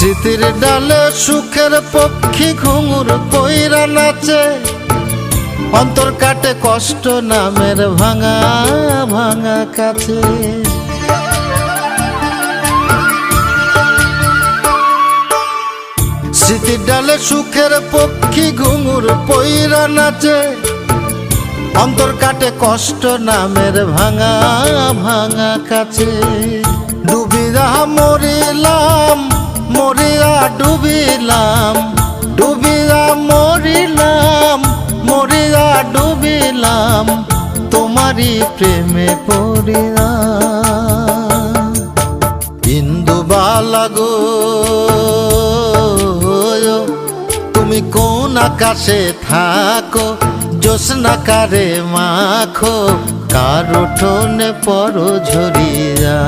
স্মৃতির ডালে সুখের পক্ষী ঘুঙুর পইরা নাচে, অন্তর কাটে কষ্ট নামের ভাঙা ভাঙা কাছে। স্মৃতির ডালে সুখের পক্ষী ঘুঙুর পইরা নাচে, অন্তর কাটে কষ্ট নামের ভাঙা ভাঙা কাছে। ডুবিয়া মরিলাম মরিয়া ডুবিলাম, ডুবিয়া মরিলাম মরিয়া ডুবিলাম, তোমারই প্রেমে পড়িয়া। ইন্দুবালা গো তুমি কোন আকাশে থাকো, জ্যোৎস্না কারে মাখো, কার উঠোনে পর ঝরিয়া।